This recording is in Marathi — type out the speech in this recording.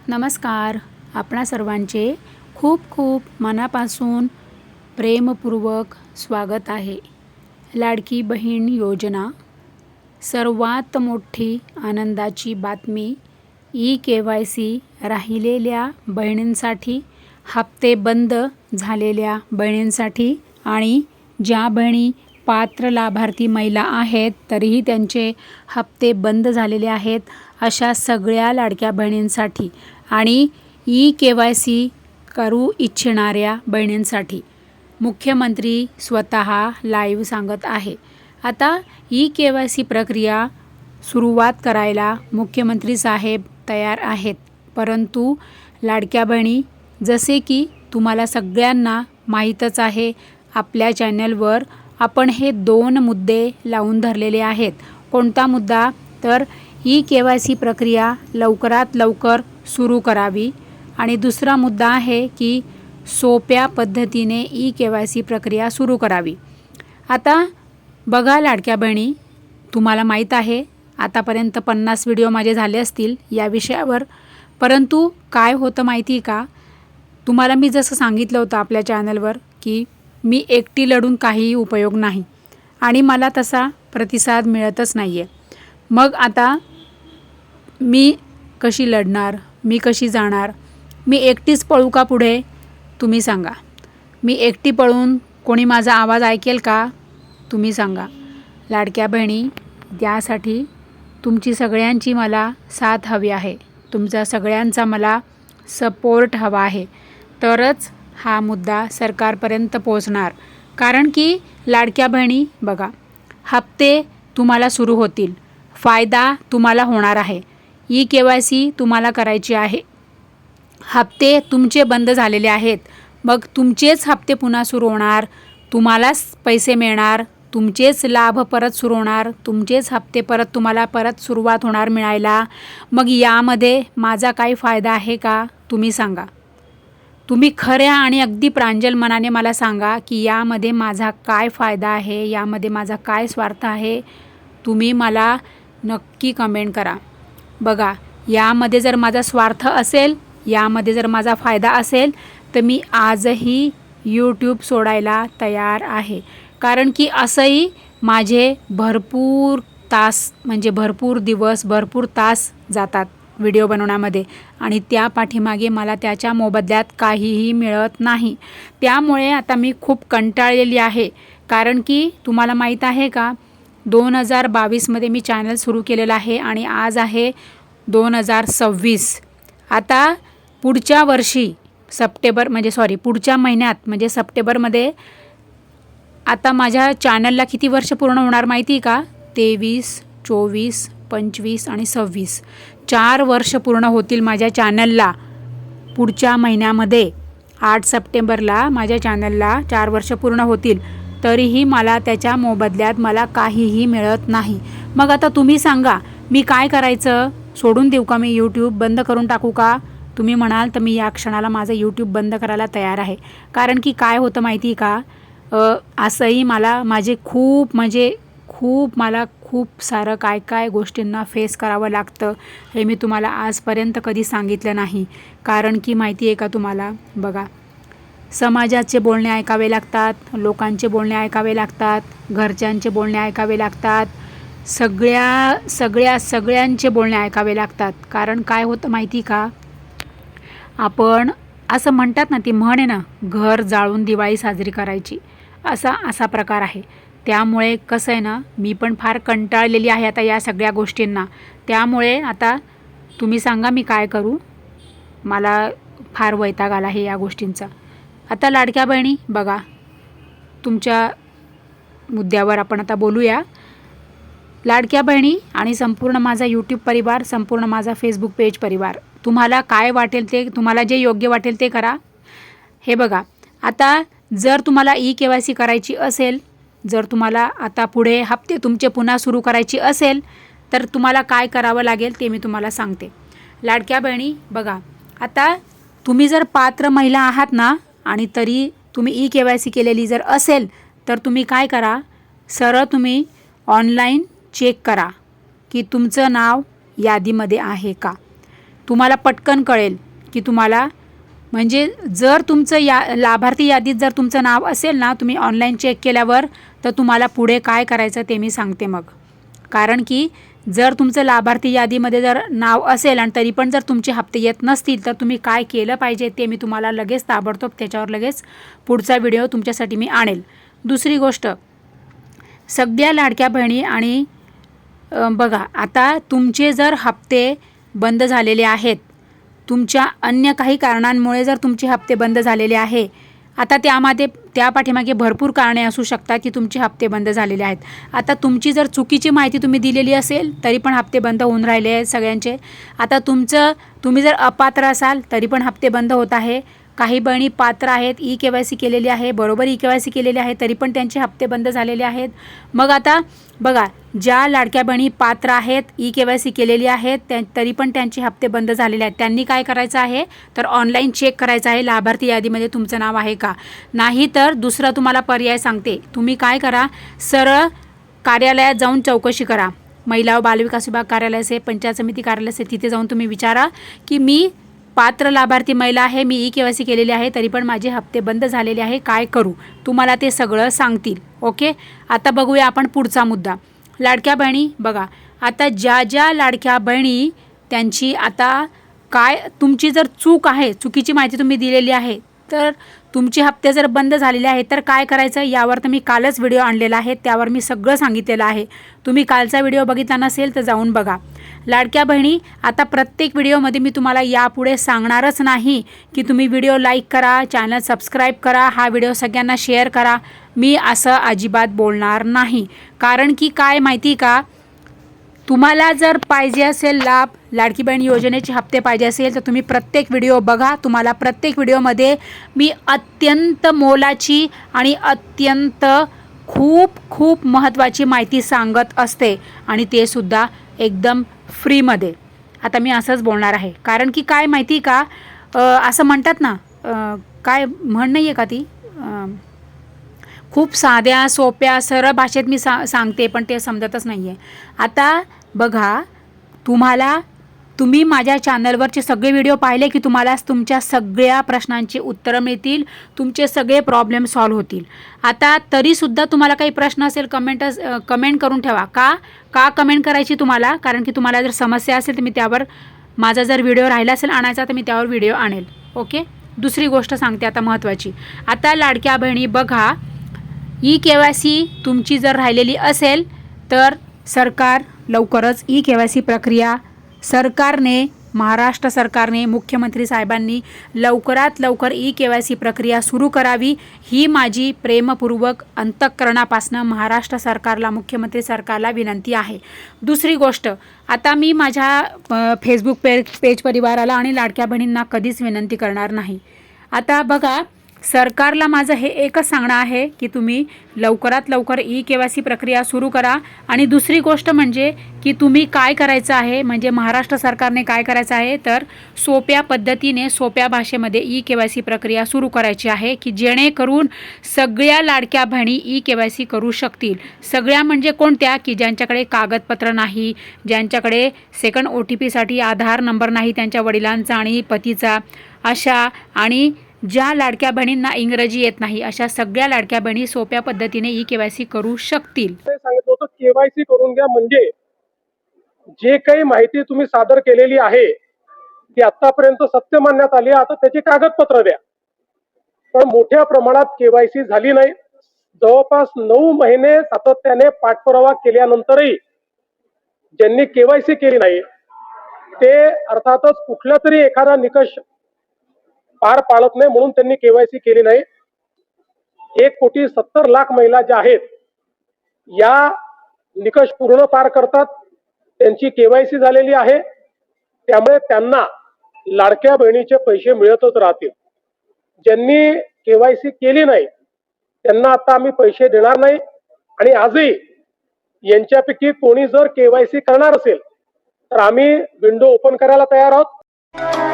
नमस्कार. आपणा सर्वांचे खूप खूप मनापासून प्रेमपूर्वक स्वागत आहे. लाडकी बहीण योजना सर्वात मोठी आनंदाची बातमी. KYC राहिलेल्या बहिणींसाठी, हप्ते बंद झालेल्या बहिणींसाठी आणि ज्या बहिणी पात्र लाभार्थी महिला आहेत तरीही त्यांचे हप्ते बंद झालेले आहेत अशा सगळ्या लाडक्या बहिणींसाठी आणि KYC करू इच्छिणाऱ्या बहिणींसाठी मुख्यमंत्री स्वतः लाईव्ह सांगत आहे. आता KYC प्रक्रिया सुरुवात करायला मुख्यमंत्री साहेब तयार आहेत. परंतु लाडक्या बहिणी, जसे की तुम्हाला सगळ्यांना माहीतच आहे, आपल्या चॅनलवर आपण हे 2 मुद्दे लावून धरलेले आहेत. कोणता मुद्दा? तर KYC प्रक्रिया लवकरात लवकर सुरू करावी आणि दुसरा मुद्दा आहे की सोप्या पद्धतीने KYC प्रक्रिया सुरू करावी. आता बघा लाडक्या बहिणी, तुम्हाला माहीत आहे आतापर्यंत 50 व्हिडिओ माझे झाले असतील या विषयावर. परंतु काय होतं माहिती आहे का, तुम्हाला मी जसं सांगितलं होतं आपल्या चॅनलवर की मी एकटी लढून काहीही उपयोग नाही आणि मला तसा प्रतिसाद मिळतच नाही आहे. मग आता मी कशी लढणार, मी कशी जाणार? मी एकटीच पळू का पुढे? तुम्ही सांगा. मी एकटी पळून कोणी माझा आवाज ऐकेल का? तुम्ही सांगा. लाडक्या बहिणी, त्यासाठी तुमची सगळ्यांची मला साथ हवी आहे. तुमचा सगळ्यांचा मला सपोर्ट हवा आहे, तरच हा मुद्दा सरकारपर्यंत पोहोचणार. कारण की लाडक्या बहिणी बघा, हप्ते तुम्हाला सुरू होतील, फायदा तुम्हाला होणार आहे. KYC तुम्हाला करायची आहे. हप्ते तुमचे बंद झालेले आहेत, मग तुमचेच हप्ते पुन्हा सुरू होणार, तुम्हालाच पैसे मिळणार, तुमचेच लाभ परत सुरू होणार, तुमचेच हप्ते तुम्हाला परत सुरुवात होणार मिळायला. मग यामध्ये माझा काही फायदा आहे का? तुम्ही सांगा. तुम्ही खऱ्या आणि अगदी प्रांजल मनाने मला सांगा की यामध्ये माझा काय फायदा आहे, यामध्ये माझा काय स्वार्थ आहे. तुम्ही मला नक्की कमेंट करा. बघा, यामध्ये जर माझा स्वार्थ असेल, यामध्ये जर माझा फायदा असेल, तर मी आजही YouTube सोडायला तयार आहे. कारण की असंही माझे भरपूर तास, म्हणजे भरपूर दिवस, भरपूर तास जातात व्हिडिओ बनवण्यामध्ये आणि त्या पाठीमागे मला त्याच्या मोबदल्यात काहीही मिळत नाही. त्यामुळे आता मी खूप कंटाळलेली आहे. कारण की तुम्हाला माहीत आहे का, 2022मध्ये मी चॅनल सुरू केलेलं आहे आणि आज आहे 2026. आता पुढच्या वर्षी पुढच्या महिन्यात म्हणजे सप्टेंबरमध्ये आता माझ्या चॅनलला किती वर्ष पूर्ण होणार माहिती आहे का? 23, 24, 25 आणि 26 4 वर्ष पूर्ण होतील माझ्या चॅनलला. पुढच्या महिन्यामध्ये 8 सप्टेंबरला माझ्या चॅनलला 4 वर्ष पूर्ण होतील. तरीही मला त्याच्या मोबदल्यात मला काहीही मिळत नाही. मग आता तुम्ही सांगा, मी काय करायचं? सोडून देऊ का मी YouTube? बंद करून टाकू का? तुम्ही म्हणाल तर मी या क्षणाला माझं YouTube बंद करायला तयार आहे. कारण की काय होतं माहिती आहे का, असंही मला खूप सारं काय गोष्टींना फेस करावं लागतं. हे मी तुम्हाला आजपर्यंत कधी सांगितलं नाही. कारण की माहिती आहे का तुम्हाला, बघा, समाजाचे बोलणे ऐकावे लागतात, लोकांचे बोलणे ऐकावे लागतात, घरच्यांचे बोलणे ऐकावे लागतात, सगळ्यांचे बोलणे ऐकावे लागतात. कारण काय होतं माहिती का, आपण असं म्हणतात ना, ती म्हण आहे ना, घर जाळून दिवाळी साजरी करायची, असा प्रकार आहे. त्यामुळे कसं आहे ना, मी पण फार कंटाळलेली आहे आता या सगळ्या गोष्टींना. त्यामुळे आता तुम्ही सांगा मी काय करू? मला फार वैताग आला आहे या गोष्टींचा. आता लाडक्या बहिणी बघा, तुमच्या मुद्द्यावर आपण आता बोलूया. लाडक्या बहिणी आणि संपूर्ण माझा YouTube परिवार, संपूर्ण माझा Facebook पेज परिवार, तुम्हाला काय वाटेल ते, तुम्हाला जे योग्य वाटेल ते करा. हे बघा, आता जर तुम्हाला KYC करायची असेल, जर तुम्हाला आता पुढे हप्ते तुमचे पुन्हा सुरू करायची असेल, तर तुम्हाला काय करावं लागेल ते मी तुम्हाला सांगते. लाडक्या बहिणी बघा, आता तुम्ही जर पात्र महिला आहात ना आणि तरी तुम्ही KYC केलेली जर असेल, तर तुम्ही काय करा, सरळ तुम्ही ऑनलाईन चेक करा की तुमचं नाव यादीमध्ये आहे का. तुम्हाला पटकन कळेल की तुम्हाला म्हणजे जर तुमचं लाभार्थी यादीत जर तुमचं नाव असेल ना, तुम्ही ऑनलाईन चेक केल्यावर, तर तुम्हाला पुढे काय करायचं ते मी सांगते मग. कारण की जर तुमचं लाभार्थी यादीमध्ये जर नाव असेल आणि तरी पण जर तुमचे हप्ते येत नसतील, तर तुम्ही काय केलं पाहिजे ते मी तुम्हाला लगेच ताबडतोब त्याच्यावर लगेच पुढचा व्हिडिओ तुमच्यासाठी मी आणेल. दुसरी गोष्ट, सगळ्या लाडक्या बहिणी आणि बघा, आता तुमचे जर हप्ते बंद झालेले आहेत, तुमच्या अन्य काही कारणांमुळे जर तुमचे हप्ते बंद झालेले आहे, आता त्या पाठीमागे भरपूर कारणे असू शकतात की तुमचे हप्ते बंद झालेले आहेत. आता तुमची जर चुकीची माहिती तुम्ही दिलेली असेल तरी पण हप्ते बंद होऊन राहिले आहेत सगळ्यांचे. आता तुम्ही जर अपात्र असाल तरी पण हप्ते बंद होत आहे. काही बहिणी पात्र आहेत, ई-KYC केलेली आहे, बरोबर ई-KYC केलेली आहे, तरी पण त्यांचे हप्ते बंद झालेले आहेत. मग आता बघा, ज्या लाडक्या बहिणी पात्र आहेत, ई-KYC केलेली आहेत, तरी पण त्यांचे हप्ते बंद झालेले आहेत, त्यांनी काय करायचं आहे, तर ऑनलाईन चेक करायचं आहे लाभार्थी यादीमध्ये तुमचं नाव आहे का. नाही तर दुसरा तुम्हाला पर्याय सांगते, तुम्ही काय करा, सरळ कार्यालयात जाऊन चौकशी करा. महिला व बालविकास विभाग कार्यालय असेल, पंचायत समिती कार्यालय असेल, तिथे जाऊन तुम्ही विचारा की मी पात्र लाभार्थी महिला आहे, मी ई-KYC केलेली आहे, तरी पण माझे हप्ते बंद झालेले आहे, काय करू. तुम्हाला ते सगळं सांगतील. ओके, आता बघूया आपण पुढचा मुद्दा. लाडक्या बहिणी बघा, आता ज्या लाडक्या बहिणी त्यांची आता काय, तुमची जर चूक आहे, चुकीची माहिती तुम्ही दिलेली आहे, तर तुमचे हप्ते जर बंद झालेले आहेत तर काय करायचं, यावर तर मी कालच व्हिडिओ आणलेला आहे, त्यावर मी सगळं सांगितलेलं आहे. तुम्ही कालचा व्हिडिओ बघितला नसेल तर जाऊन बघा. लाडक्या बहिणी, आता प्रत्येक व्हिडिओमध्ये मी तुम्हाला यापुढे सांगणारच नाही की तुम्ही व्हिडिओ लाईक करा, चॅनल सबस्क्राईब करा, हा व्हिडिओ सगळ्यांना शेअर करा. मी असं अजिबात बोलणार नाही. कारण की काय माहिती का, तुम्हाला जर पाहिजे असेल लाभ, लाडकी बहीण योजनेचे हप्ते पाहिजे असेल, तर तुम्ही प्रत्येक व्हिडिओ बघा. तुम्हाला प्रत्येक व्हिडिओमध्ये मी अत्यंत मोलाची आणि अत्यंत खूप महत्त्वाची माहिती सांगत असते, आणि ते सुद्धा एकदम फ्रीमध्ये. आता मी असंच बोलणार आहे, कारण की काय माहिती का, असं म्हणतात ना, काय म्हण नाही आहे का ती, खूप साध्या सोप्या सरळ भाषेत मी सांगते, पण ते समजतच नाही आहे. आता बघा, तुम्ही माझ्या चॅनलवरचे सगळे व्हिडिओ पाहिले की तुम्हाला तुमच्या सगळ्या प्रश्नांची उत्तरं मिळतील, तुमचे सगळे प्रॉब्लेम सॉल्व्ह होतील. आता तरीसुद्धा तुम्हाला काही प्रश्न असेल, कमेंट करून ठेवा. का कमेंट करायची तुम्हाला, कारण की तुम्हाला जर समस्या असेल तर मी त्यावर, माझा जर व्हिडिओ राहिला असेल आणायचा तर मी त्यावर व्हिडिओ आणेल. ओके, दुसरी गोष्ट सांगते आता महत्त्वाची. आता लाडक्या बहिणी बघा, ई-KYC तुमची जर राहिलेली असेल तर सरकार लवकरच ई-KYC प्रक्रिया महाराष्ट्र सरकारने, मुख्यमंत्री साहेबांनी लवकरात लवकर ई-KYC प्रक्रिया सुरू करावी, ही माझी प्रेमपूर्वक अंतःकरणापासून महाराष्ट्र सरकारला, मुख्यमंत्री सरकारला विनंती आहे. दुसरी गोष्ट, आता मी माझ्या फेसबुक पेज परिवाराला आणि लाडक्या बहिणींना कधीच विनंती करणार नाही. आता बघा, सरकारला माझं हे एकच सांगणं आहे की तुम्ही लवकरात लवकर ई-KYC प्रक्रिया सुरू करा. आणि दुसरी गोष्ट म्हणजे की तुम्ही काय करायचं आहे, म्हणजे महाराष्ट्र सरकारने काय करायचं आहे, तर सोप्या पद्धतीने, सोप्या भाषेमध्ये ई-KYC प्रक्रिया सुरू करायची आहे, की जेणेकरून सगळ्या लाडक्या बहिणी ई-KYC करू शकतील. सगळ्या म्हणजे कोणत्या, की ज्यांच्याकडे कागदपत्र नाही, ज्यांच्याकडे सेकंड OTPसाठी आधार नंबर नाही त्यांच्या वडिलांचा आणि पतीचा, अशा, आणि ज्या लाडक्या बहिणींना इंग्रजी येत नाही, अशा सगळ्या लाडक्या बहिणी सोप्या पद्धतीने ई-KYC करू शकतील. सांगितलं होतं KYC करून घ्या, म्हणजे जे काही माहिती तुम्ही सादर केलेली आहे ती आतापर्यंत सत्य मानण्यात आली, आता त्याची कागदपत्र द्या. पण मोठ्या प्रमाणात KYC झाली नाही. जवळपास 9 महिने सातत्याने पाठपुरावा केल्यानंतरही ज्यांनी KYC केली नाही ते अर्थातच कुठला तरी एखादा निकष पार पाडत नाही, म्हणून त्यांनी KYC केली नाही. 1,70,00,000 महिला ज्या आहेत या निकष पूर्ण पार करतात, त्यांची KYC झालेली आहे, त्यामुळे त्यांना लाडक्या बहिणीचे पैसे मिळतच राहतील. ज्यांनी KYC केली नाही त्यांना आता आम्ही पैसे देणार नाही. आणि आजही यांच्यापैकी कोणी जर KYC करणार असेल तर आम्ही विंडो ओपन करायला तयार आहोत.